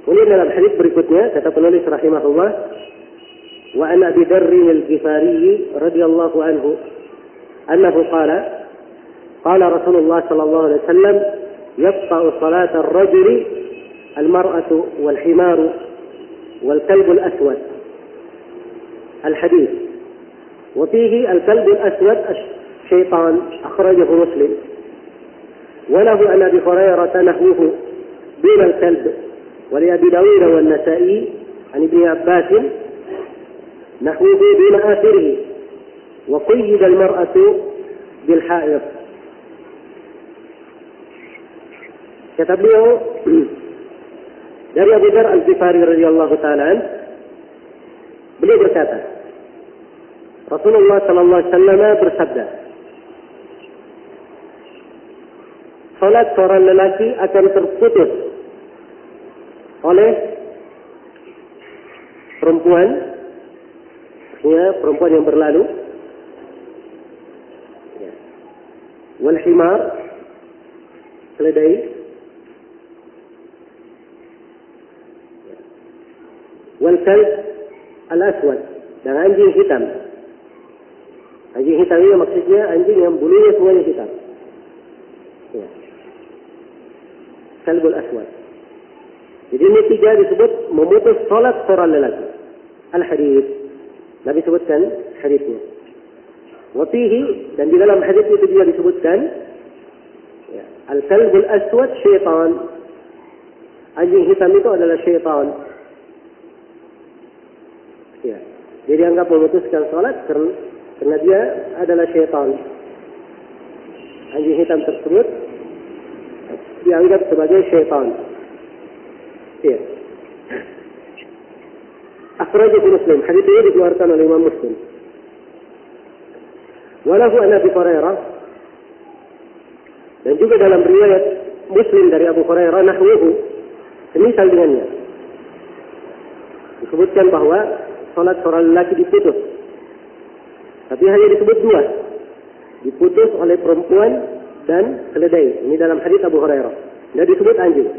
Kemudian dalam hadis berikutnya kata penulis rahimahullah, wa an Abi Dzar al-Ghifari radhiyallahu anhu annahu qala qala Rasulullah sallallahu alaihi wasallam yaqta'u salat ar-rajuli al-mar'atu wal-himaru wal-kalbu al-aswad. الحديث وفيه الكلب الأسود الشيطان أخرجه مسلم وله عن أبي هريرة نحوه دون الكلب ولأبي داود والنسائي عن ابن عباس نحوه دون آخره وقيد المرأة بالحائط. Kata beliau dari Abu Dzar al-Ghifari radhiyallahu ta'ala an, beliau berkata, Rasulullah sallallahu alaihi wasallam bersabda, salat seorang lelaki akan terputus oleh perempuan, perempuan yang berlalu, wal himar, keledai, wal kalb al-aswad, dan anjing hitam. Anjing hitam ini maksudnya anjing yang bulunya semuanya hitam. Ya. Kalbul aswad. Jadi ini tiga disebut memutus salat seorang lelaki. Al-hadis. Nabi sebutkan hadisnya. Wa fihi, dan di dalam hadis itu juga disebutkan, ya, al-kalbul aswad syaitan. Anjing hitam itu adalah syaitan. Ya. Dia dianggap memutuskan salat karena dia adalah syaitan. Anjing hitam tersebut dianggap sebagai syaitan. Ya. Akhrajahu Muslim. Hadis ini dikeluarkan oleh Imam Muslim. Walahu an Abi Hurairah, dan juga dalam riwayat Muslim dari Abu Hurairah nahwuhu, semisal dengannya, disebutkan bahwa salat seorang lelaki diputus. Tapi hanya disebut dua. Diputus oleh perempuan dan keledai. Ini dalam hadis Abu Hurairah. Tidak disebut anjing.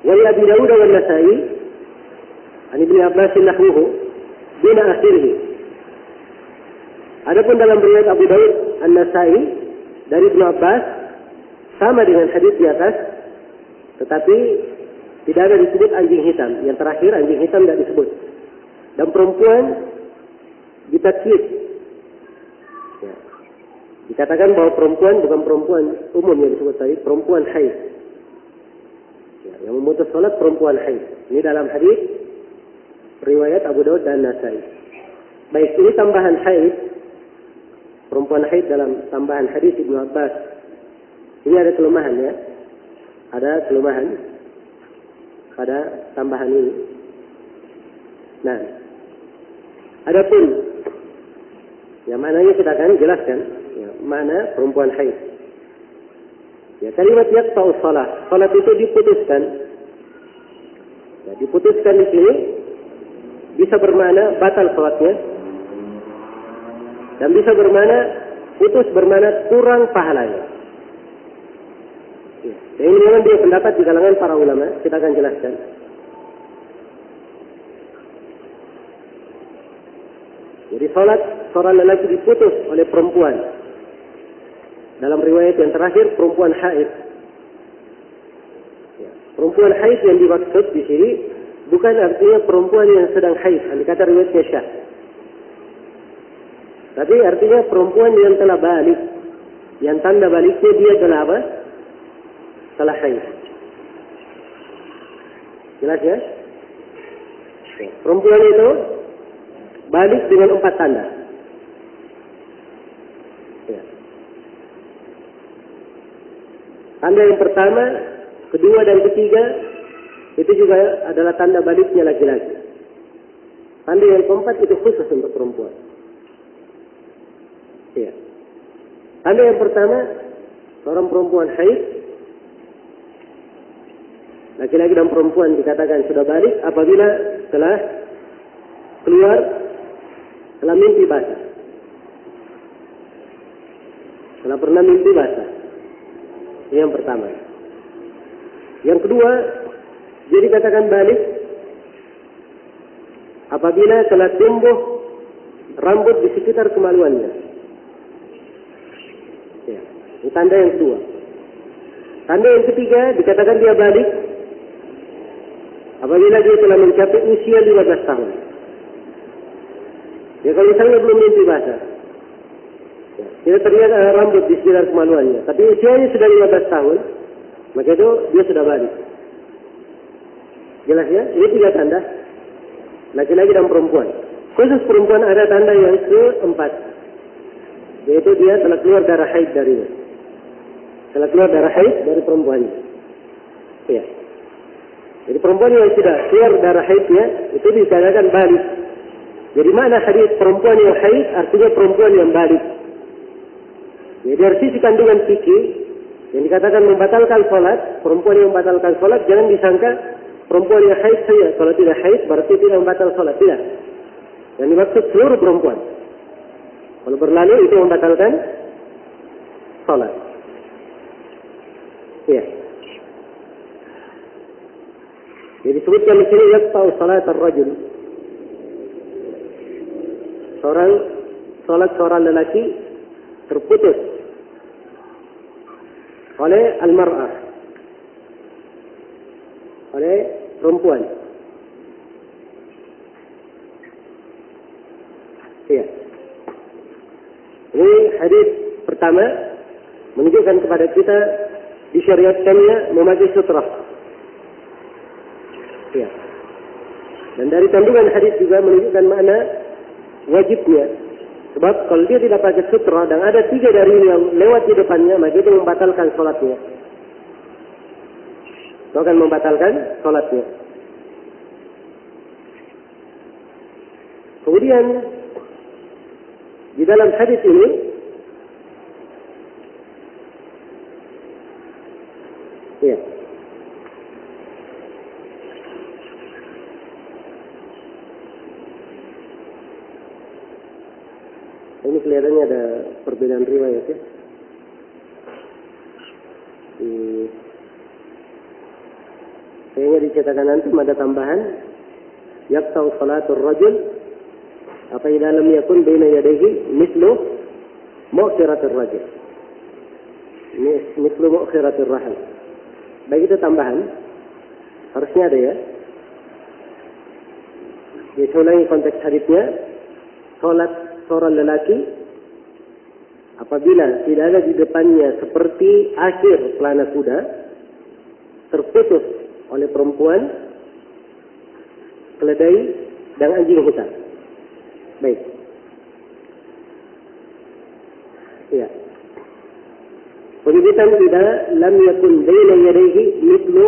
Wa li Abi Dawud wa Nasa'i an Ibnu Abbas nahwuhu duna akhirih. Adapun dalam riwayat Abu Dawud An-Nasa'i dari Ibnu Abbas sama dengan hadis di atas, tetapi tidak ada disebut anjing hitam. Yang terakhir anjing hitam tidak disebut. Dan perempuan ditakyid. Ya. Dikatakan bahwa perempuan bukan perempuan umum yang disebut tadi, perempuan haid. Ya, yang memutus salat perempuan haid. Ini dalam hadis riwayat Abu Dawud dan Nasai. Baik, ini tambahan haid. Perempuan haid dalam tambahan hadis Ibnu Abbas. Ini ada kelemahan ya. Ada kelemahan pada tambahan ini. Nah, adapun yang maknanya kita akan jelaskan, ya, mana perempuan haid. Ya, kalimat yaqta'u shalah, salat itu diputuskan. Ya, diputuskan di sini bisa bermakna batal salatnya, dan bisa bermakna putus, bermakna kurang pahalanya. Ya, dan ini memang dia pendapat di kalangan para ulama, kita akan jelaskan. Jadi salat seorang lelaki diputus oleh perempuan. Dalam riwayat yang terakhir perempuan haid. Ya, perempuan haid yang dimaksud di sini bukan artinya perempuan yang sedang haid, dikata riwayatnya syah. Tapi artinya perempuan yang telah balik, yang tanda baliknya dia telah apa? Telah haid. Jelas ya? Ya, perempuan itu balik dengan 4 tanda. Ya. Tanda yang pertama, kedua dan ketiga itu juga adalah tanda baliknya laki-laki. Tanda yang keempat itu khusus untuk perempuan. Ya. Tanda yang pertama, seorang perempuan haid, laki-laki dan perempuan dikatakan sudah balik apabila telah keluar setelah mimpi basah. Setelah pernah mimpi basah. Ini yang pertama. Yang kedua, Jadi katakan balik apabila telah tumbuh rambut di sekitar kemaluannya. Ya, ini tanda yang kedua. Tanda yang ketiga dikatakan dia balik apabila dia telah mencapai usia 15 tahun. Ya kalau misalnya belum mimpi basah, ya, tidak terlihat ada rambut di sekitar kemaluannya, tapi usianya sudah 15 tahun, maka itu dia sudah balik. Jelas ya? Ini 3 tanda. Laki-laki dan perempuan. Khusus perempuan ada tanda yang keempat, yaitu dia telah keluar darah haid darinya. Telah keluar darah haid dari perempuannya. Ya. Jadi perempuan yang sudah keluar darah haidnya itu dikatakan balik. Jadi mana hadis perempuan yang haid artinya perempuan yang balik. Jadi dari sisi kandungan fikih yang dikatakan membatalkan sholat, perempuan yang membatalkan sholat jangan disangka perempuan yang haid saja. Kalau tidak haid berarti tidak membatal sholat, tidak. Yang dimaksud seluruh perempuan. Kalau berlalu itu membatalkan sholat. Ya. Jadi disebutkan di sini yaqta'u salat ar-rajul. Salat seorang lelaki terputus oleh al-mar'ah, oleh perempuan. Iya. Ini hadis pertama menunjukkan kepada kita disyariatkannya memakai sutrah. Iya. Dan dari kandungan hadis juga menunjukkan makna wajibnya. Sebab kalau dia tidak pakai sutra dan ada 3 dari yang lewat di depannya, maka itu membatalkan sholatnya. Itu akan membatalkan sholatnya. Kemudian di dalam hadis ini ya, ini kelihatannya ada perbedaan riwayat ya. Kayaknya dicetakan nanti ada tambahan yaqta'u salatul rajul apa yang dalam yakun baina yadayhi mislu mu'khiratir rajul. Mislu mu'khiratir rahal. Baik, itu tambahan. Harusnya ada ya. Dia ulangi konteks hadisnya. Salat seorang lelaki apabila tidak ada di depannya seperti akhir pelana kuda terputus oleh perempuan, keledai dan anjing hitam. Baik. Ya. Penyebutan tidak lam yakun baina yadayhi mithlu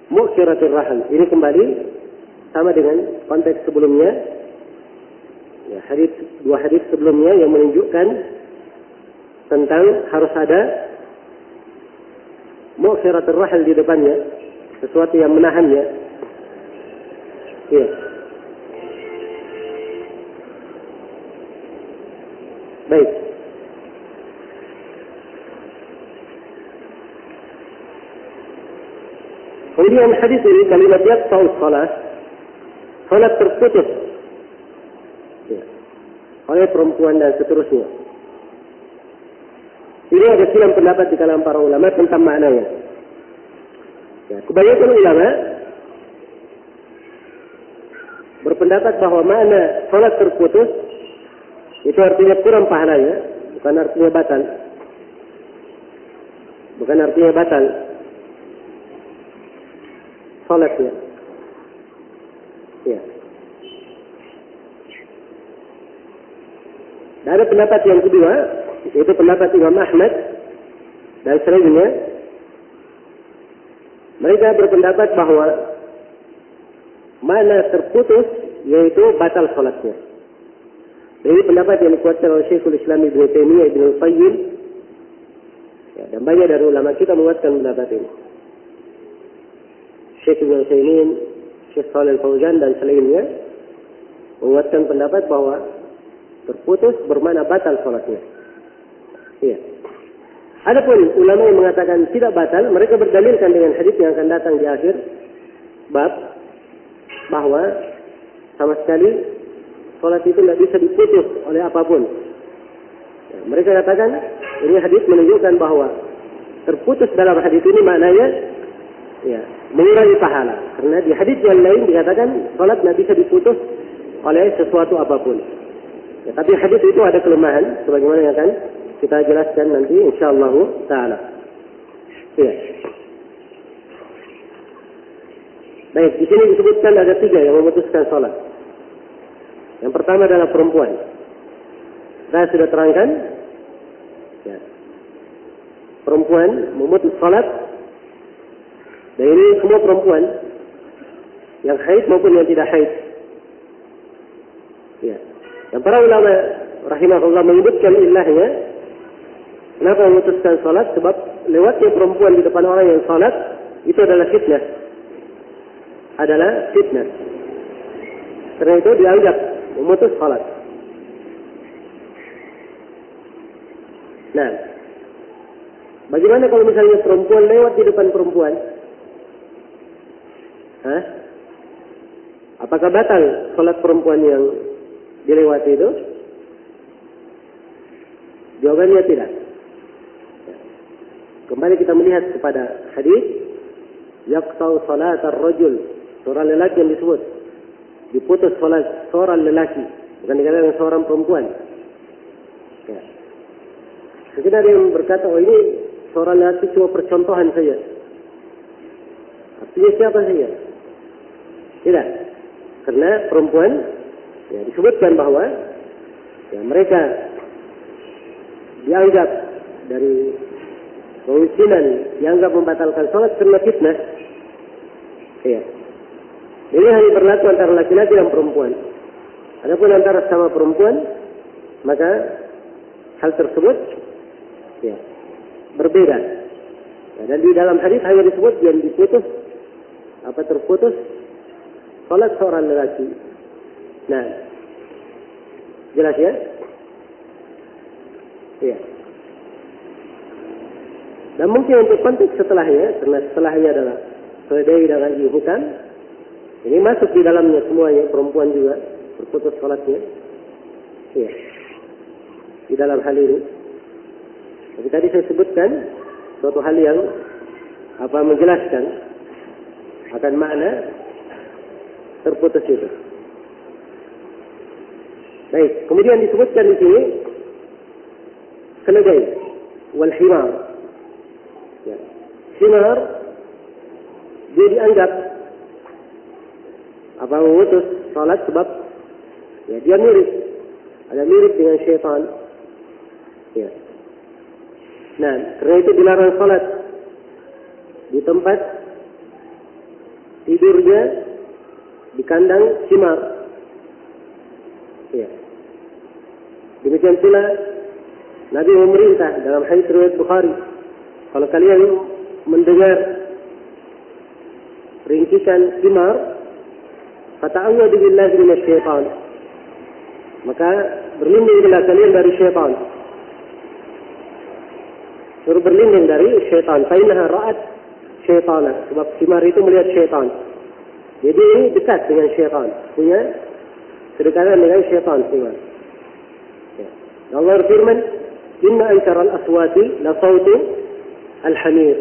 mu'khiratir rahal. Ini kembali sama dengan konteks sebelumnya. Ya, dua hadis sebelumnya yang menunjukkan tentang harus ada mu'khiratir rahal di depannya, sesuatu yang menahannya. Ya. Baik. Kemudian hadis ini kalimat yaqta'u salat terputus ya, oleh perempuan dan seterusnya. Ini ada silang pendapat di kalangan para ulama tentang maknanya. Ya, kebanyakan ulama berpendapat bahwa makna salat terputus itu artinya kurang pahalanya, bukan artinya batal. Bukan artinya batal salatnya. Ya. Dan ada pendapat yang kedua, yaitu pendapat Imam Ahmad dan selainnya. Mereka berpendapat bahwa mana terputus yaitu batal salatnya. Ini pendapat yang dikuatkan oleh Syekhul Islam Ibnu Taimiyah, Ibnu Qayyim, ya, dan banyak dari ulama kita menguatkan pendapat ini. Syekh Ibnu Taimiyah, Syekh Shalih Al-Fauzan dan selainnya menguatkan pendapat bahwa terputus bermakna batal salatnya. Iya. Adapun ulama yang mengatakan tidak batal, mereka berdalilkan dengan hadis yang akan datang di akhir bab bahwa sama sekali sholat itu tidak bisa diputus oleh apapun. Ya, mereka katakan ini hadis menunjukkan bahwa terputus dalam hadis ini maknanya ya, mengurangi pahala. Karena di hadis yang lain dikatakan sholat tidak bisa diputus oleh sesuatu apapun. Ya, tapi hadis itu ada kelemahan, sebagaimana yang akan kita jelaskan nanti insyaallah taala. Ya. Baik, di sini disebutkan ada 3 yang memutuskan sholat. Yang pertama adalah perempuan. Saya sudah terangkan, ya, perempuan memutus sholat. Dan ini semua perempuan, yang haid maupun yang tidak haid. Ya. Dan para ulama rahimahullah menyebutkan ilahnya, kenapa memutuskan sholat? Sebab lewatnya perempuan di depan orang yang sholat itu adalah fitnah. Karena itu dianggap memutus sholat. Nah, bagaimana kalau misalnya perempuan lewat di depan perempuan? Apakah batal sholat perempuan yang dilewati itu? Jawabannya tidak. Kembali kita melihat kepada hadis yaqta'u salat ar-rajul, seorang lelaki yang disebut diputus salat seorang lelaki, bukan dikatakan seorang perempuan. Ya. Mungkin ada yang berkata, oh ini seorang lelaki cuma percontohan saja. Artinya siapa saja? Tidak. Karena perempuan ya, disebutkan bahwa ya, mereka dianggap dari kemungkinan dianggap membatalkan sholat karena fitnah. Ya. Ini hanya berlaku antara laki-laki dan perempuan. Adapun antara sama perempuan, maka hal tersebut ya, berbeda. Ya, dan di dalam hadis hanya disebut yang diputus terputus sholat seorang lelaki. Nah, jelas ya? Iya. Dan mungkin untuk konteks setelahnya, karena setelahnya adalah keledai dan anjing hitam, ini masuk di dalamnya semuanya, perempuan juga terputus sholatnya. Iya. Di dalam hal ini. Tapi tadi saya sebutkan suatu hal yang menjelaskan akan makna terputus itu. Baik, kemudian disebutkan di sini keledai wal himar. Ya. Himar dia dianggap memutus salat sebab ya, dia ada mirip dengan syaitan. Ya. Nah, karena itu dilarang salat di tempat tidurnya di kandang himar. Ya. Demikian pula Nabi memerintah dalam hadis riwayat Bukhari, kalau kalian mendengar ringkisan himar, fata'awwadu billahi minasyaitan, maka berlindunglah kalian dari syaitan. Suruh berlindung dari syaitan. Fa innaha ra'at syaitana, sebab himar itu melihat syaitan. Jadi ini dekat dengan syaitan, punya kedekatan dengan syaitan himar. Ya. Allah berfirman, inna ankaral aswati la sautu al-hamir.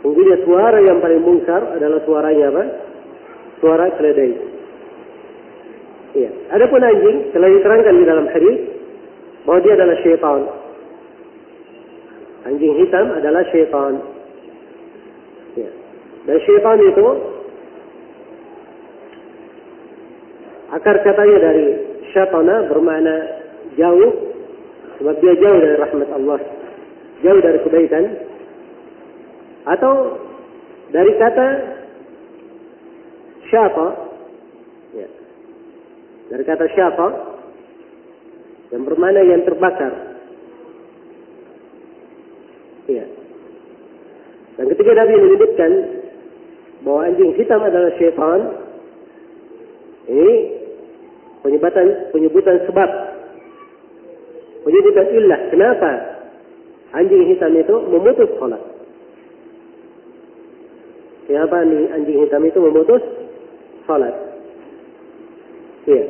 Sungguhnya suara yang paling mungkar adalah suaranya apa? Suara keledai. Iya. Adapun anjing telah diterangkan di dalam hadis bahwa dia adalah syaitan. Anjing hitam adalah syaitan. Ya. Dan syaitan itu akar katanya dari syaitana bermakna jauh, sebab dia jauh dari rahmat Allah, jauh dari kebaikan, atau dari kata syafa, ya, dari kata syafa yang bermakna yang terbakar. Ya. Dan ketika Nabi menyebutkan bahwa anjing hitam adalah syaitan, ini penyebutan sebab, penyebutan illah kenapa anjing hitam itu memutus salat. siapa anjing hitam itu memutus salat. Iya.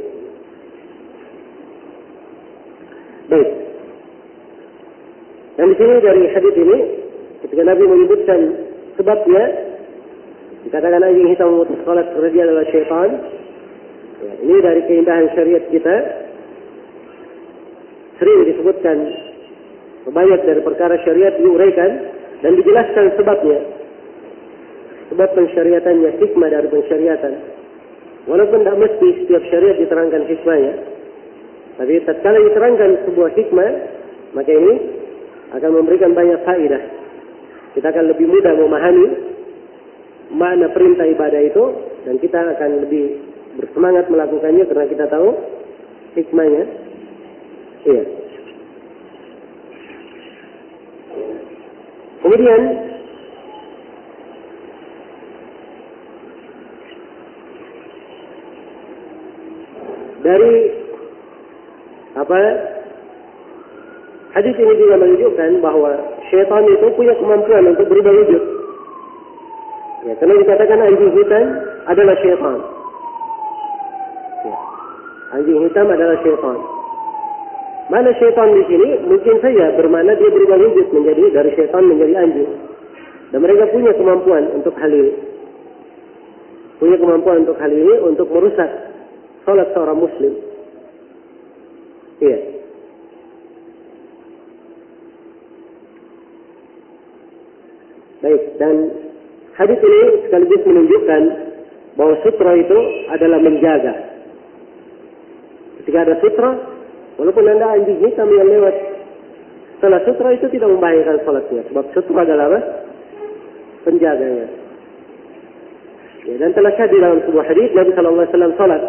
Baik. Dan di sini dari hadis ini, ketika Nabi menyebutkan sebabnya, dikatakan anjing hitam memutus salat karena dia adalah syaitan. Ya, ini dari keindahan syariat kita. Sering disebutkan banyak dari perkara syariat diuraikan dan dijelaskan sebabnya. Sebab pensyariatannya, hikmah dari pensyariatan. Walaupun tidak mesti setiap syariat diterangkan hikmahnya, tapi tatkala diterangkan sebuah hikmah, maka ini akan memberikan banyak faedah. Kita akan lebih mudah memahami makna perintah ibadah itu, dan kita akan lebih bersemangat melakukannya karena kita tahu hikmahnya. Iya. Kemudian dari hadis ini juga menunjukkan bahwa syaitan itu punya kemampuan untuk berubah wujud. Ya, karena dikatakan anjing hitam adalah syaitan. Ya, anjing hitam adalah syaitan. Mana syaitan di sini? Mungkin saja bermakna dia berubah wujud menjadi dari syaitan menjadi anjing. Dan mereka punya kemampuan untuk hal ini. Punya kemampuan untuk hal ini untuk merusak salat seorang muslim. Iya. Baik, dan hadis ini sekaligus menunjukkan bahwa sutra itu adalah menjaga. Ketika ada sutra, walaupun anda anjing hitam yang lewat setelah sutra itu tidak membahayakan salatnya, sebab sutra adalah apa? Penjaganya. Ya, dan telah syahid dalam sebuah hadis Nabi Sallallahu Alaihi Wasallam salat.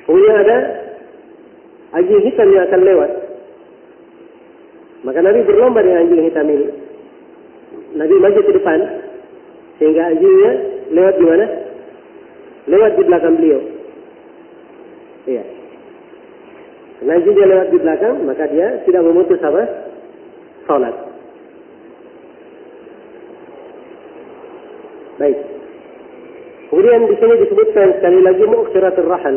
Kemudian ada anjing hitam yang akan lewat. Maka Nabi berlomba dengan anjing hitam ini. Nabi maju ke depan sehingga anjingnya lewat di mana? Lewat di belakang beliau. Iya. Karena anjingnya lewat di belakang, maka dia tidak memutus apa? Salat. Baik. Kemudian di sini disebutkan sekali lagi mu'khiratul rahal.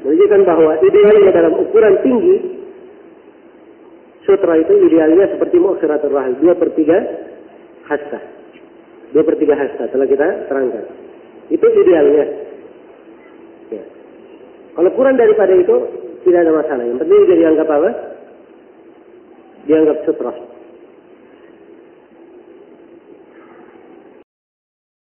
Menunjukkan bahwa idealnya dalam ukuran tinggi sutra itu idealnya seperti mu'khiratul rahal, 2/3 hasta. 2/3 hasta telah kita terangkan. Itu idealnya. Ya. Kalau kurang daripada itu tidak ada masalah. Yang penting dia dianggap apa? Dianggap sutra.